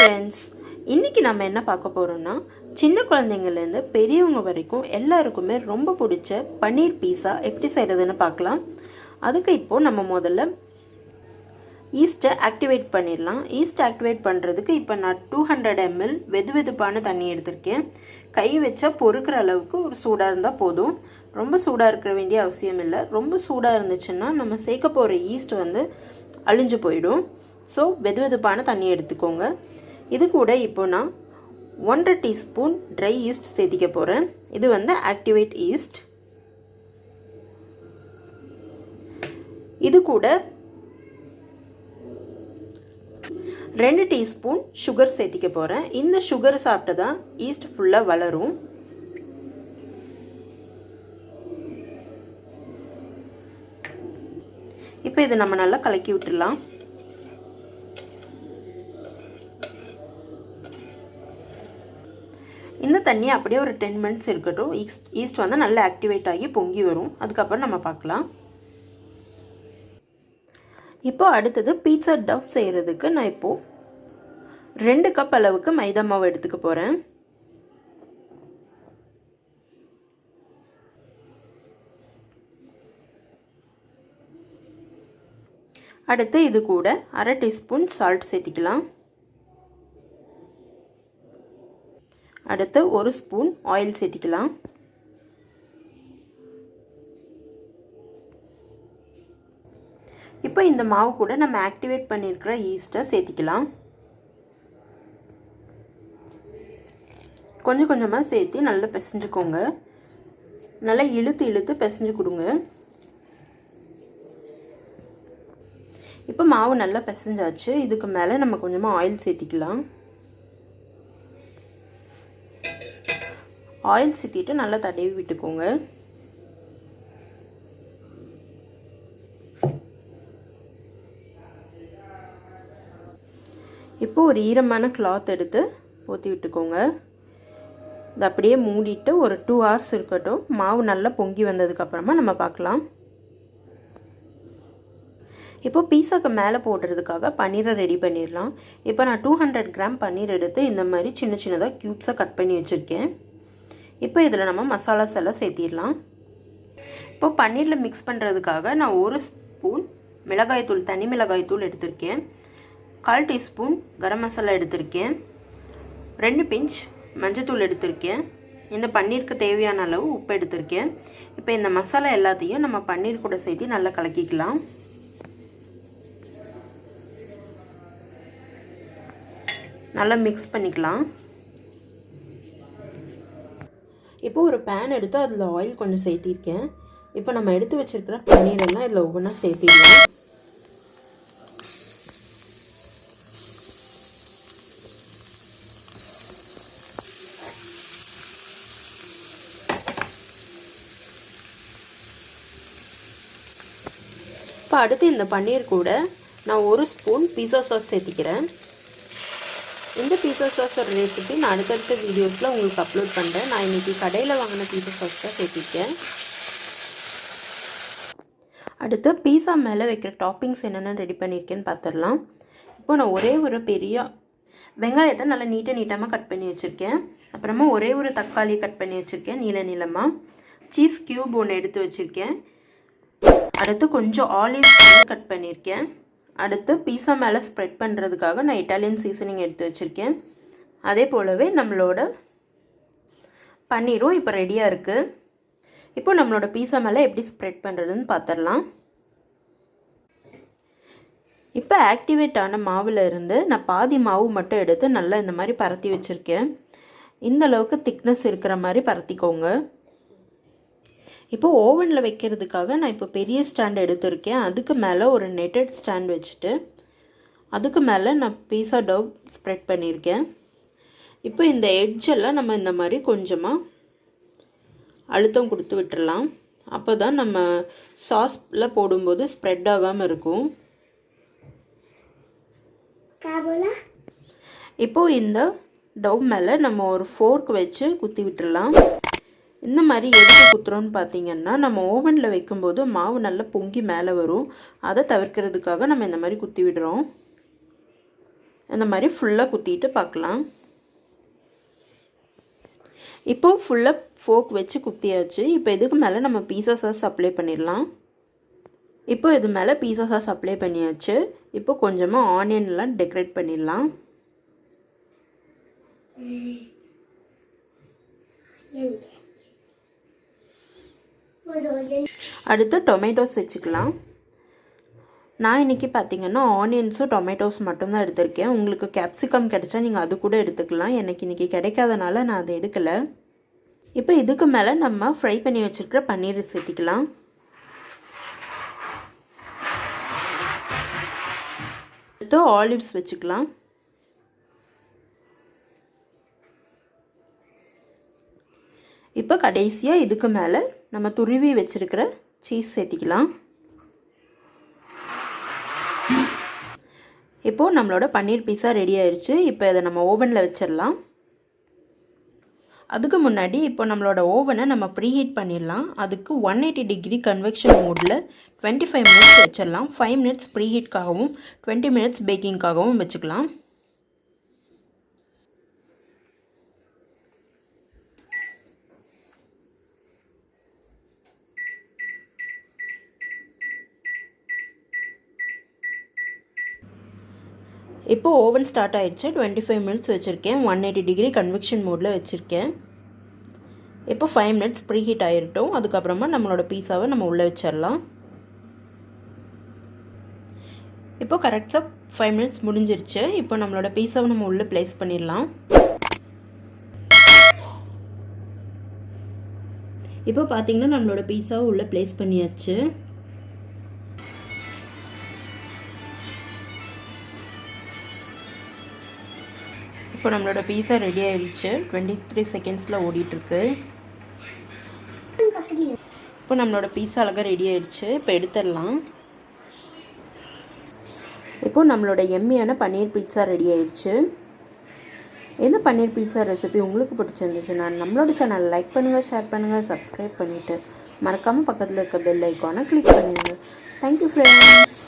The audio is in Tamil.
ஃப்ரெண்ட்ஸ், இன்றைக்கி நம்ம என்ன பார்க்க போகிறோம்னா, சின்ன குழந்தைங்கள்லேருந்து பெரியவங்க வரைக்கும் எல்லாருக்குமே ரொம்ப பிடிச்ச பன்னீர் பீஸா எப்படி செய்கிறதுன்னு பார்க்கலாம். அதுக்கு இப்போது நம்ம முதல்ல ஈஸ்ட்டை ஆக்டிவேட் பண்ணிடலாம். ஈஸ்ட் ஆக்டிவேட் பண்ணுறதுக்கு இப்போ நான் 200 ml வெதுவெதுப்பான தண்ணி எடுத்திருக்கேன். கை வச்சா பொறுக்கிற அளவுக்கு ஒரு சூடாக இருந்தால் போதும். ரொம்ப சூடாக இருக்க வேண்டிய அவசியம் இல்லை. ரொம்ப சூடாக இருந்துச்சுன்னா நம்ம சேர்க்க போகிற ஈஸ்ட் அழிஞ்சு போயிடும். ஸோ வெதுவெதுப்பான தண்ணி எடுத்துக்கோங்க. இது கூட இப்போ நான் 1.5 டீஸ்பூன் ட்ரை ஈஸ்ட் சேர்த்திக்க போகிறேன். இது ஆக்டிவேட் ஈஸ்ட். இது கூட 2 டீஸ்பூன் சுகர் சேர்த்திக்க போகிறேன். இந்த சுகர் சாப்பிட்டு தான் ஈஸ்ட் ஃபுல்லாக வளரும். இப்போ இதை நம்ம நல்லா கலக்கி விட்டுடலாம். இந்த தண்ணி அப்படியே ஒரு 10 மினிட்ஸ் இருக்கட்டும். ஈஸ்ட் நல்லா ஆக்டிவேட் ஆகி பொங்கி வரும். அதுக்கப்புறம் நம்ம பார்க்கலாம். இப்போ அடுத்தது பீட்சா டவ் செய்கிறதுக்கு நான் இப்போது 2 கப் அளவுக்கு மைதா மாவு எடுத்துக்க போகிறேன். அடுத்து இது கூட 1/2 டீஸ்பூன் சால்ட் சேர்த்திக்கலாம். அடுத்து 1 ஸ்பூன் ஆயில் சேர்த்திக்கலாம். இப்போ இந்த மாவு கூட நம்ம ஆக்டிவேட் பண்ணியிருக்கிற ஈஸ்ட்டை சேர்த்திக்கலாம். கொஞ்சம் கொஞ்சமாக சேர்த்து நல்லா பிசைஞ்சுக்கோங்க. நல்லா இழுத்து இழுத்து பிசைஞ்சு கொடுங்க. இப்போ மாவு நல்லா பிசைஞ்சாச்சு. இதுக்கு மேலே நம்ம கொஞ்சமாக ஆயில் சேர்த்திக்கலாம். ஆயில் சேர்த்திட்டு நல்லா தடவி விட்டுக்கோங்க. இப்போ ஒரு ஈரமான கிளாத் எடுத்து ஊற்றி விட்டுக்கோங்க. இது அப்படியே மூடிட்டு ஒரு 2 hours இருக்கட்டும். மாவு நல்லா பொங்கி வந்ததுக்கப்புறமா நம்ம பார்க்கலாம். இப்போ பீஸாக்கு மேலே போடுறதுக்காக பன்னீரை ரெடி பண்ணிடலாம். இப்போ நான் 200 கிராம் பன்னீர் எடுத்து இந்த மாதிரி சின்ன சின்னதாக க்யூப்ஸாக கட் பண்ணி வச்சுருக்கேன். இப்போ இதில் நம்ம மசாலாஸ் எல்லாம் சேர்த்திடலாம். இப்போ பன்னீரில் மிக்ஸ் பண்ணுறதுக்காக நான் 1 ஸ்பூன் மிளகாய்த்தூள், தனி மிளகாய்த்தூள் எடுத்திருக்கேன். 1/4 டீஸ்பூன் கரம் மசாலா எடுத்திருக்கேன். 2 பிஞ்ச் மஞ்சத்தூள் எடுத்திருக்கேன். இந்த பன்னீருக்கு தேவையான அளவு உப்பு எடுத்திருக்கேன். இப்போ இந்த மசாலா எல்லாத்தையும் நம்ம பன்னீர் கூட சேர்த்து நல்லா கலக்கிக்கலாம். நல்லா மிக்ஸ் பண்ணிக்கலாம். இப்போ ஒரு பேன் எடுத்து அதில் ஆயில் கொஞ்சம் சேர்த்திருக்கேன். இப்போ நம்ம எடுத்து வச்சுருக்கிற பன்னீர் எல்லாம் இதில் ஒவ்வொன்றா சேர்த்திடலாம். இப்போ அடுத்து இந்த பன்னீர் கூட நான் 1 ஸ்பூன் பீஸா சாஸ் சேர்த்திக்கிறேன். இந்த பீஸா சாஸோட ரெசிபி நான் அடுத்தடுத்த வீடியோஸில் உங்களுக்கு அப்லோட் பண்ணுறேன். நான் இன்றைக்கி கடையில் வாங்கின பீஸா சாஸ் தான் சேர்த்திருக்கேன். அடுத்து பீஸா மேலே வைக்கிற டாப்பிங்ஸ் என்னென்ன ரெடி பண்ணியிருக்கேன்னு பார்த்துடலாம். இப்போ நான் ஒரே ஒரு பெரிய வெங்காயத்தை நல்லா நீட்டமாக கட் பண்ணி வச்சுருக்கேன். அப்புறமா ஒரே ஒரு தக்காளி கட் பண்ணி வச்சுருக்கேன் நீளமாக. சீஸ் க்யூப் ஒன்று எடுத்து வச்சுருக்கேன். அடுத்து கொஞ்சம் ஆலிவ் கட் பண்ணியிருக்கேன். அடுத்து பீஸா மேலே ஸ்ப்ரெட் பண்ணுறதுக்காக நான் இட்டாலியன் சீசனிங் எடுத்து வச்சுருக்கேன். அதே போலவே நம்மளோட பன்னீரும் இப்போ ரெடியாக இருக்குது. இப்போ நம்மளோட பீஸா மேலே எப்படி ஸ்ப்ரெட் பண்ணுறதுன்னு பார்த்துடலாம். இப்போ ஆக்டிவேட் ஆன மாவில் இருந்து நான் பாதி மாவு மட்டும் எடுத்து நல்லா இந்த மாதிரி பரத்தி வச்சுருக்கேன். இந்த அளவுக்கு திக்னஸ் இருக்கிற மாதிரி பரத்திக்கோங்க. இப்போ ஓவனில் வைக்கிறதுக்காக நான் இப்போ பெரிய ஸ்டாண்ட் எடுத்திருக்கேன். அதுக்கு மேலே ஒரு நெட்டட் ஸ்டாண்ட் வச்சுட்டு அதுக்கு மேலே நான் பீஸா டவ் ஸ்ப்ரெட் பண்ணியிருக்கேன். இப்போ இந்த எட்ஜெல்லாம் நம்ம இந்த மாதிரி கொஞ்சமாக அழுத்தம் கொடுத்து விட்டுடலாம். அப்போ தான் நம்ம சாஸில் போடும்போது ஸ்ப்ரெட் ஆகாமல் இருக்கும். இப்போது இந்த டவ் மேலே நம்ம ஒரு ஃபோர்க் வச்சு குத்தி விட்டுடலாம். இந்த மாதிரி எதுக்கு குத்துறோன்னு பார்த்தீங்கன்னா, நம்ம ஓவனில் வைக்கும்போது மாவு நல்லா பொங்கி மேலே வரும். அதை தவிர்க்கிறதுக்காக நம்ம இந்த மாதிரி குத்தி விடுறோம். இந்த மாதிரி ஃபுல்லாக குத்திட்டு பார்க்கலாம். இப்போது ஃபுல்லாக ஃபோக் வச்சு குத்தியாச்சு. இப்போ இதுக்கு மேலே நம்ம பீஸா சாஸ் அப்ளை பண்ணிடலாம். இப்போ இது மேலே பீஸா சாஸ் அப்ளை பண்ணியாச்சு. இப்போ கொஞ்சமாக ஆனியன்லாம் டெக்கரேட் பண்ணிடலாம். அடுத்து டொமேட்டோஸ் வச்சுக்கலாம். நான் இன்றைக்கி பார்த்திங்கன்னா ஆனியன்ஸும் டொமேட்டோஸ் மட்டும்தான் எடுத்திருக்கேன். உங்களுக்கு கேப்சிகம் கிடைச்சா நீங்கள் அது கூட எடுத்துக்கலாம். எனக்கு இன்றைக்கி கிடைக்காதனால நான் அதை எடுக்கலை. இப்போ இதுக்கு மேலே நம்ம ஃப்ரை பண்ணி வச்சுருக்கிற பன்னீர் சேர்த்திக்கலாம். அடுத்து ஆலிவ்ஸ் வச்சுக்கலாம். இப்போ கடைசியாக இதுக்கு மேலே நம்ம துருவி வச்சுருக்கிற சீஸ் சேர்த்திக்கலாம். இப்போது நம்மளோட பன்னீர் பீஸா ரெடி ஆயிடுச்சு. இப்போ இதை நம்ம ஓவனில் வச்சிடலாம். அதுக்கு முன்னாடி இப்போ நம்மளோட ஓவனை நம்ம ப்ரீஹீட் பண்ணிடலாம். அதுக்கு 180 டிகிரி கன்வெக்ஷன் மோடில் 25 மினிட்ஸ் வச்சிடலாம். 5 மினிட்ஸ் ப்ரீஹீட்காகவும் 20 மினிட்ஸ் பேக்கிங்காகவும் வச்சுக்கலாம். இப்போ ஓவன் ஸ்டார்ட் ஆயிடுச்சு. 25 மினிட்ஸ் வச்சுருக்கேன். 180 டிகிரி கன்வெக்ஷன் மோடில் வச்சுருக்கேன். இப்போ 5 மினிட்ஸ் ப்ரீஹீட் ஆகிட்டோம். அதுக்கப்புறமா நம்மளோட பீஸாவை நம்ம உள்ளே வச்சிடலாம். இப்போ கரெக்டாக 5 மினிட்ஸ் முடிஞ்சிருச்சு. இப்போ நம்மளோட பீஸாவை நம்ம உள்ளே ப்ளேஸ் பண்ணிடலாம். இப்போ பார்த்தீங்கன்னா நம்மளோட பீஸாவை உள்ளே ப்ளேஸ் பண்ணியாச்சு. இப்போ நம்மளோட பீஸா ரெடி ஆயிடுச்சு. 23 செகண்ட்ஸில் ஓடிட்டுருக்கு. இப்போ நம்மளோட பீஸா அழகாக ரெடி ஆயிடுச்சு. இப்போ எடுத்துடலாம். இப்போ நம்மளோட எம்மியான பன்னீர் பீட்சா ரெடி ஆயிடுச்சு. இந்த பன்னீர் பீட்சா ரெசிபி உங்களுக்கு பிடிச்சிருந்துச்சுன்னா நம்மளோட சேனல் லைக் பண்ணுங்கள், ஷேர் பண்ணுங்கள், சப்ஸ்கிரைப் பண்ணிவிட்டு மறக்காமல் பக்கத்தில் இருக்க பெல் ஐக்கானை கிளிக் பண்ணிடுங்க. Thank you friends.